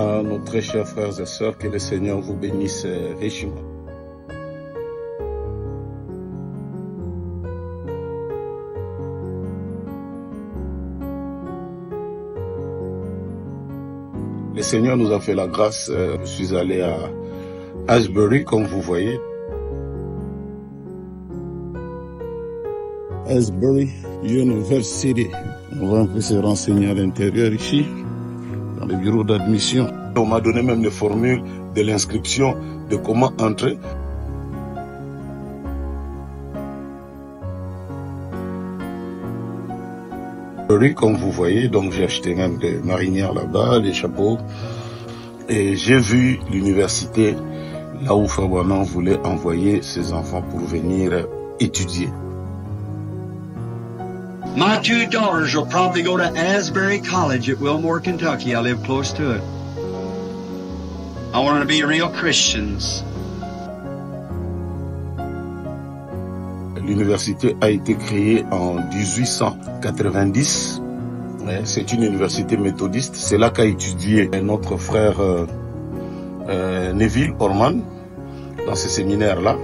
à nos très chers frères et sœurs, que le Seigneur vous bénisse richement. Le Seigneur nous a fait la grâce. Je suis allé à Asbury, comme vous voyez. Asbury University. On va un peu se renseigner à l'intérieur ici, dans le bureau d'admission. On m'a donné même les formules de l'inscription, de comment entrer. Comme vous voyez, donc j'ai acheté même des marinières là-bas, des chapeaux. Et j'ai vu l'université, là où Frère Branham voulait envoyer ses enfants pour venir étudier. My two daughters will probably go to Asbury College at Wilmore, Kentucky. I live close to it. I want them to be real Christians. L'université a été créée en 1890. C'est une université méthodiste. C'est là qu'a étudié notre frère Neville Orman dans ce séminaire-là.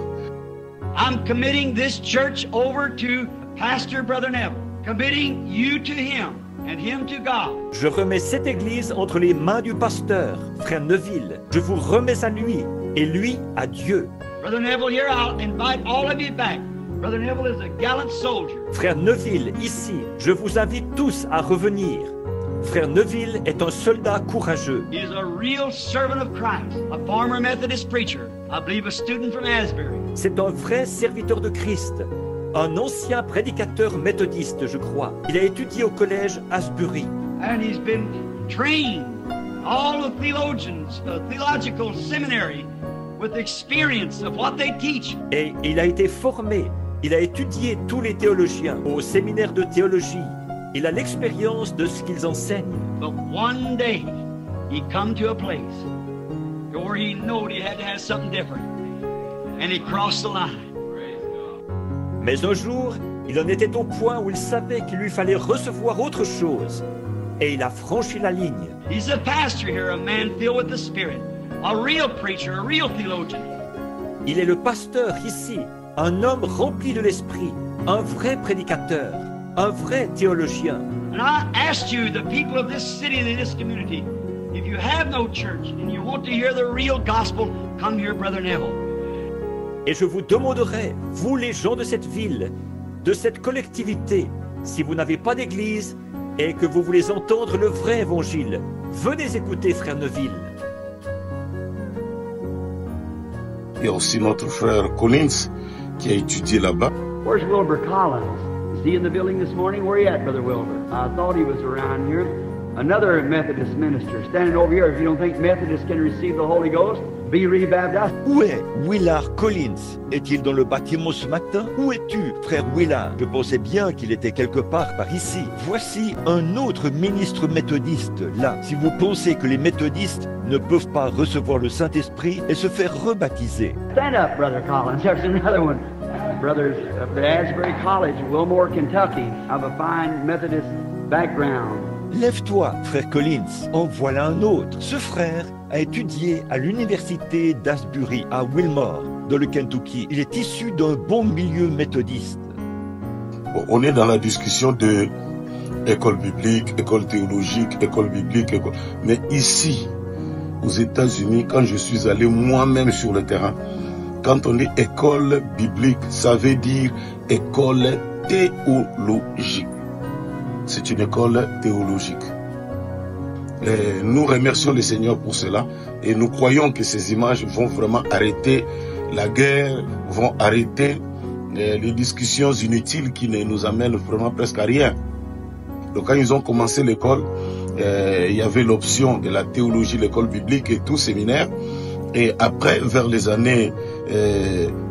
I'm committing this church over to Pastor Brother Neville, committing you to him and him to God. Je remets cette église entre les mains du pasteur, frère Neville. Je vous remets à lui et lui à Dieu. Brother Neville, here I'll invite all of you back. Brother Neville is a gallant soldier. Frère Neville, ici, je vous invite tous à revenir. Frère Neville est un soldat courageux. He is a real servant of Christ, a former Methodist preacher, I believe a student from Asbury. C'est un vrai serviteur de Christ, un ancien prédicateur méthodiste, je crois. Il a étudié au collège Asbury. And he's been trained, all the theologians, theological seminary, with experience of what they teach. Et il a été formé. Il a étudié tous les théologiens au séminaire de théologie. Il a l'expérience de ce qu'ils enseignent. But one day, he come to a place where he knew he had to have something different. And he crossed the line. Mais un jour, il en était au point où il savait qu'il lui fallait recevoir autre chose. Et il a franchi la ligne. He's a pastor here, a man filled with the Spirit. A real preacher, a real theologian. Il est le pasteur ici. Un homme rempli de l'esprit, un vrai prédicateur, un vrai théologien. And I asked you, the people of this city and this community, if you have no church and you want to hear the real gospel, come here, Brother Neville. Et je vous demanderai, vous les gens de cette ville, de cette collectivité, si vous n'avez pas d'église et que vous voulez entendre le vrai évangile, venez écouter Frère Neville. Il y a aussi notre frère Collins qui a étudié là-bas. Where's Wilbur Collins? Is he in the building this morning? Where are you at, Brother Wilbur? I thought he was around here. Another Methodist minister standing over here. If you don't think Methodists can receive the Holy Ghost, be rebaptized. Où est Willard Collins? Est-il dans le bâtiment ce matin? Où es-tu, frère Willard? Je pensais bien qu'il était quelque part par ici. Voici un autre ministre méthodiste là. Si vous pensez que les méthodistes ne peuvent pas recevoir le Saint-Esprit et se faire rebaptiser. Stand up, Brother Collins. There's another one. Brothers of the Asbury College, Wilmore, Kentucky, have a fine Methodist background. Lève-toi, frère Collins. En voilà un autre. Ce frère a étudié à l'université d'Asbury à Wilmore, dans le Kentucky. Il est issu d'un bon milieu méthodiste. Bon, on est dans la discussion de école biblique, école théologique, école biblique, école... Mais ici, aux États-Unis, quand je suis allé moi-même sur le terrain, quand on dit école biblique, ça veut dire école théologique. C'est une école théologique. Et nous remercions le Seigneur pour cela et nous croyons que ces images vont vraiment arrêter la guerre, vont arrêter les discussions inutiles qui ne nous amènent vraiment presque à rien. Donc quand ils ont commencé l'école, il y avait l'option de la théologie, l'école biblique et tout séminaire. Et après, vers les années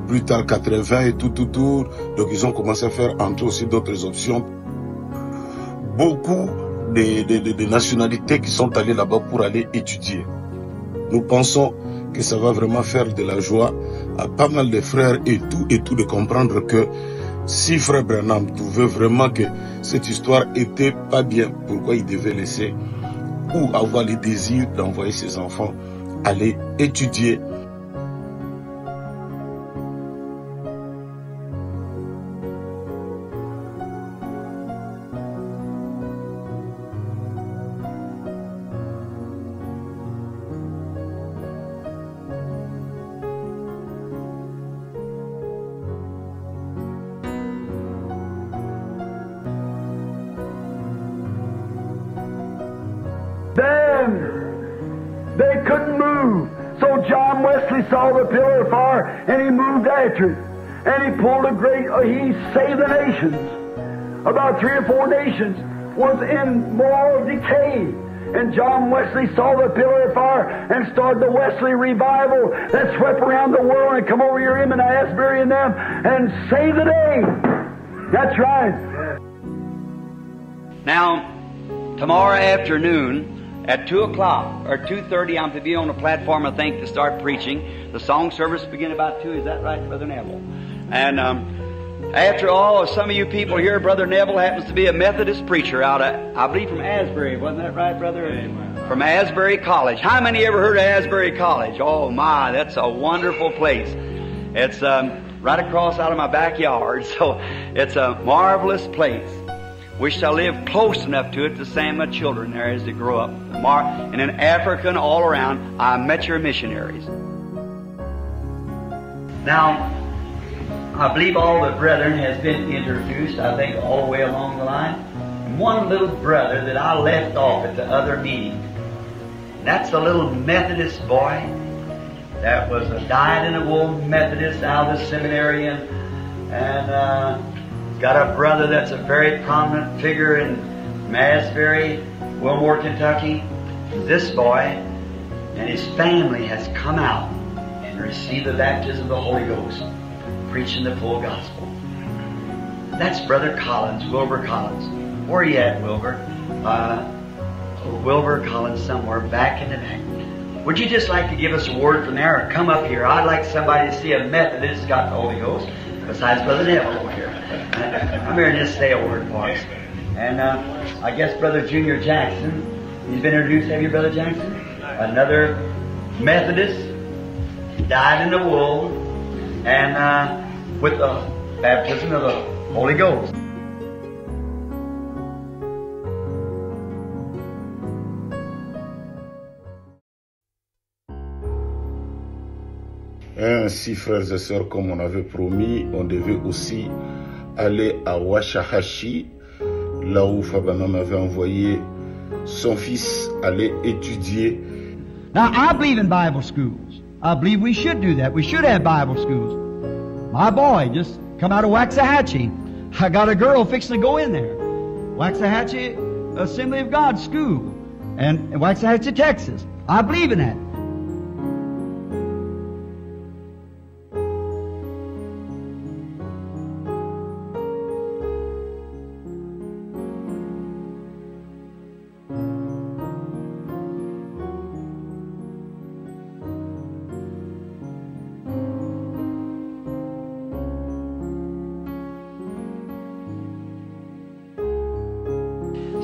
plus tard 80 et tout, donc ils ont commencé à faire entre aussi d'autres options. Beaucoup de nationalités qui sont allées là-bas pour aller étudier. Nous pensons que ça va vraiment faire de la joie à pas mal de frères et tout de comprendre que si Frère Branham trouvait vraiment que cette histoire était pas bien, pourquoi il devait laisser ou avoir le désir d'envoyer ses enfants aller étudier. Then they couldn't move. So John Wesley saw the pillar of fire and he moved after it. And he pulled a great, he saved the nations. About 3 or 4 nations was in moral decay. And John Wesley saw the pillar of fire and started the Wesley revival that swept around the world and come over here, him and Asbury and them, and saved the day. That's right. Now, tomorrow afternoon at 2 o'clock or 2:30, I'm to be on the platform, I think, to start preaching. The song service begin about 2. Is that right, Brother Neville? And after all, some of you people here, Brother Neville happens to be a Methodist preacher out of, I believe, from Asbury. Wasn't that right, Brother? Amen. From Asbury College. How many ever heard of Asbury College? Oh my, that's a wonderful place. It's right across out of my backyard, so it's a marvelous place. Wish I lived close enough to it to send my children there as they grow up. And in Africa and all around, I met your missionaries. Now, I believe all the brethren has been introduced, I think, all the way along the line. One little brother that I left off at the other meeting. That's a little Methodist boy that was a dyed-in-the-wool Methodist out of the seminary, and got a brother that's a very prominent figure in Asbury, Wilmore, Kentucky. This boy and his family has come out and received the baptism of the Holy Ghost, preaching the full gospel. That's Brother Collins, Wilbur Collins. Where are you at, Wilbur? Wilbur Collins somewhere back in the back. Would you just like to give us a word from there or come up here? I'd like somebody to see a Methodist that's got the Holy Ghost besides Brother Neville over here. Come here and just say a word for us. And I guess Brother Junior Jackson, he's been introduced. Have you, Brother Jackson? Another Methodist, dyed in the wool, and with the baptism of the Holy Ghost. Ainsi, frères et sœurs, comme on avait promis, on devait aussi aller à Waxahachie, là où Fabanam avait envoyé son fils aller étudier. Now, I believe in Bible schools. I believe we should do that. We should have Bible schools. My boy just come out of Waxahachie. I got a girl fixing to go in there. Waxahachie Assembly of God School in Waxahachie, Texas. I believe in that.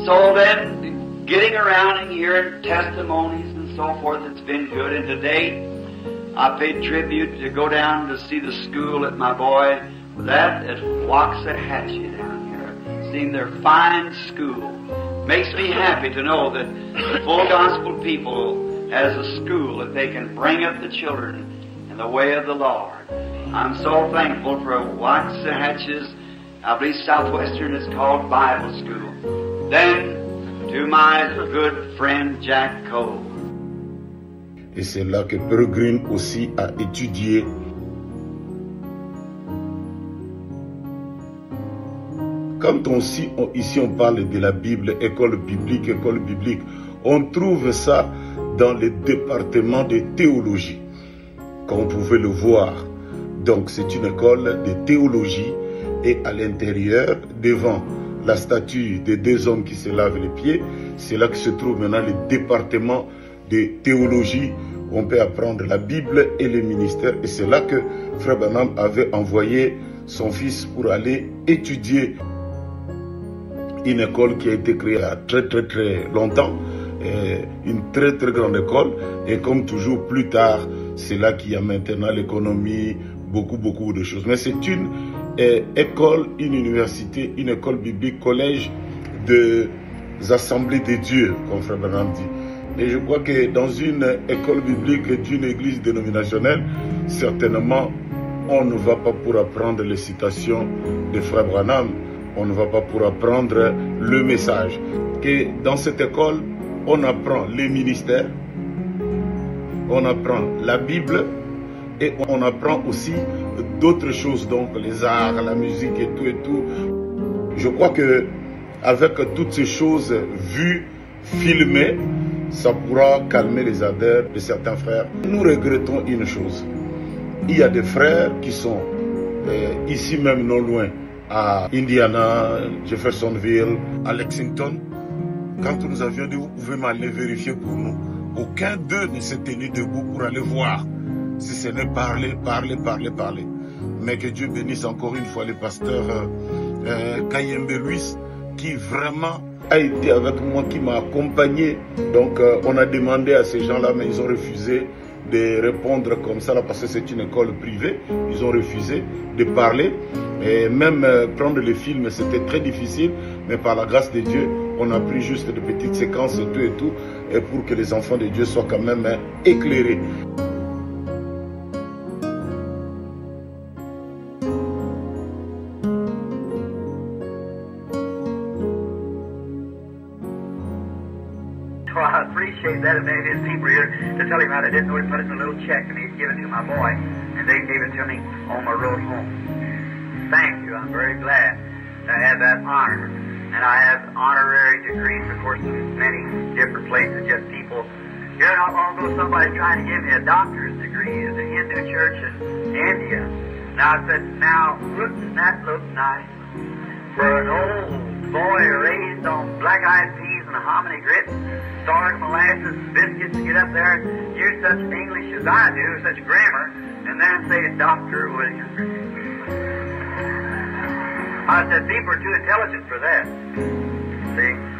So then, getting around and hearing testimonies and so forth, it's been good. And today, I paid tribute to go down to see the school that my boy was at Waxahachie down here, seeing their fine school. Makes me happy to know that the full gospel people has a school that they can bring up the children in the way of the Lord. I'm so thankful for Waxahachie's, I believe Southwestern is called Bible School. Then, to my good friend Jack Cole. Et c'est là que Peregrine aussi a étudié. Quand ici on parle de la Bible, école biblique, on trouve ça dans le département de théologie, comme vous pouvez le voir. Donc c'est une école de théologie et à l'intérieur, devant la statue des 2 hommes qui se lavent les pieds, c'est là que se trouve maintenant le département de théologie où on peut apprendre la Bible et les ministères. Et c'est là que Frère Branham avait envoyé son fils pour aller étudier une école qui a été créée il y a très longtemps, une très très grande école. Et comme toujours, plus tard, c'est là qu'il y a maintenant l'économie, beaucoup de choses. Mais c'est une école, une université, une école biblique, collège des assemblées de Dieu, comme Frère Branham dit. Et je crois que dans une école biblique d'une église dénominationnelle, certainement, on ne va pas pour apprendre les citations de Frère Branham, on ne va pas pour apprendre le message. Que dans cette école, on apprend les ministères, on apprend la Bible et on apprend aussi d'autres choses, donc les arts, la musique et tout. Je crois que avec toutes ces choses vues, filmées, ça pourra calmer les ardeurs de certains frères. Nous regrettons une chose. Il y a des frères qui sont ici même non loin, à Indiana, Jeffersonville, à Lexington. Quand nous avions dit, vous pouvez m'aller vérifier pour nous, aucun d'eux ne s'est tenu debout pour aller voir, si ce n'est parler. Mais que Dieu bénisse encore une fois le pasteur Kayembe Luis, qui vraiment a été avec moi, qui m'a accompagné. Donc on a demandé à ces gens-là, mais ils ont refusé de répondre comme ça, là, parce que c'est une école privée. Ils ont refusé de parler. Et même prendre les films, c'était très difficile. Mais par la grâce de Dieu, on a pris juste de petites séquences et tout, et pour que les enfants de Dieu soient quand même éclairés. Well, I appreciate that. And maybe his people here to tell him how they didn't know he put it in a little check and he'd give it to my boy, and they gave it to me on my road home. Thank you. I'm very glad to have that honor. And I have honorary degrees, of course, in many different places. Just people. Here not long ago, somebody trying to give me a doctor's degree at the Hindu church in India. Now I said, now wouldn't that look nice for an old boy raised on black-eyed peas and hominy grits, starch, molasses, biscuits to get up there and use such English as I do, such grammar, and then say Dr. Williams. I said, people are too intelligent for that. See?